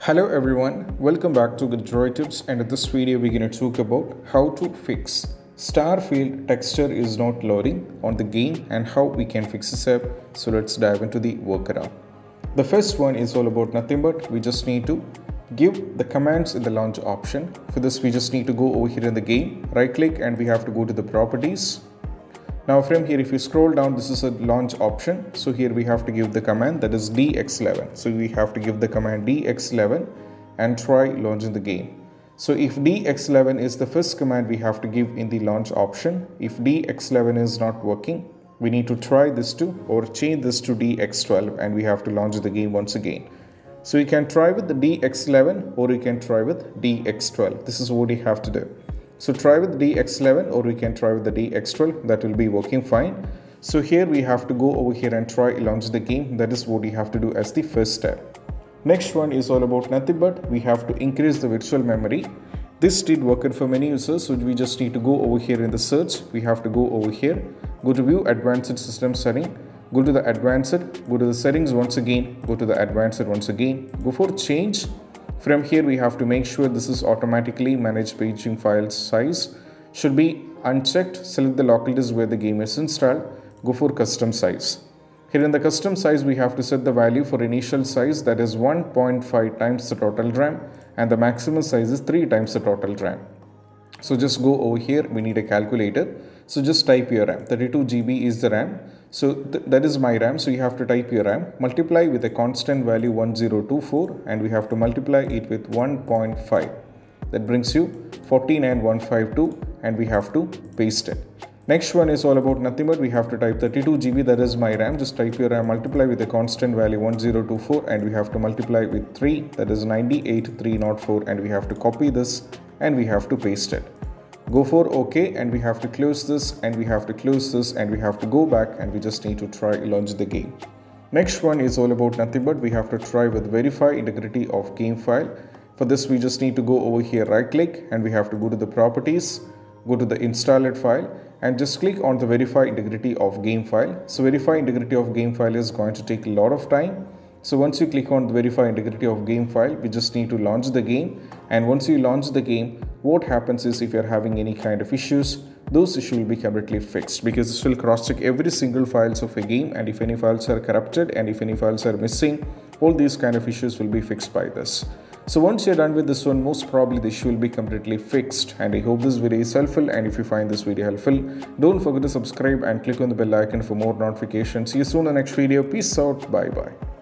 Hello everyone, welcome back to Droid Tips, and in this video we're going to talk about how to fix Starfield texture is not loading on the game and how we can fix this up. So let's dive into the workaround. The first one is all about nothing but we just need to give the commands in the launch option. For this we just need to go over here in the game, right click, and we have to go to the properties. Now from here, if you scroll down, this is a launch option. So here we have to give the command that is dx11. So we have to give the command dx11 and try launching the game. So if dx11 is the first command we have to give in the launch option, if dx11 is not working, we need to try this to or change this to dx12 and we have to launch the game once again. So you can try with the dx11 or you can try with dx12. This is what you have to do. So try with dx11 or we can try with the dx12, that will be working fine. So here we have to go over here and try launch the game. That is what you have to do as the first step. Next one is all about nothing but we have to increase the virtual memory. This did work for many users, so we just need to go over here in the search. We have to go over here, go to view advanced system setting, go to the advanced, go to the settings once again, go to the advanced once again, go for change. From here we have to make sure this is automatically manage paging file size should be unchecked. Select the local disk where the game is installed, go for custom size. Here in the custom size we have to set the value for initial size, that is 1.5 times the total RAM, and the maximum size is 3 times the total RAM. So just go over here, we need a calculator. So just type your RAM, 32 GB is the RAM. So that is my RAM. So you have to type your RAM, multiply with a constant value 1024 and we have to multiply it with 1.5. That brings you 49152 and we have to paste it. Next one is all about nothing but we have to type 32 GB, that is my RAM. Just type your RAM, multiply with a constant value 1024 and we have to multiply with 3, that is 98304, and we have to copy this and we have to paste it. Go for OK and we have to close this and we have to close this and we have to go back and we just need to try launch the game. Next one is all about nothing but we have to try with verify integrity of game file. For this we just need to go over here, right click, and we have to go to the properties, go to the installed file and just click on the verify integrity of game file. So verify integrity of game file is going to take a lot of time. So once you click on the verify integrity of game file, we just need to launch the game, and once you launch the game, what happens is if you're having any kind of issues, those issues will be completely fixed, because this will cross-check every single files of a game, and if any files are corrupted and if any files are missing, all these kind of issues will be fixed by this. So once you're done with this one, most probably the issue will be completely fixed, and I hope this video is helpful, and if you find this video helpful, don't forget to subscribe and click on the bell icon for more notifications. See you soon in the next video. Peace out. Bye bye.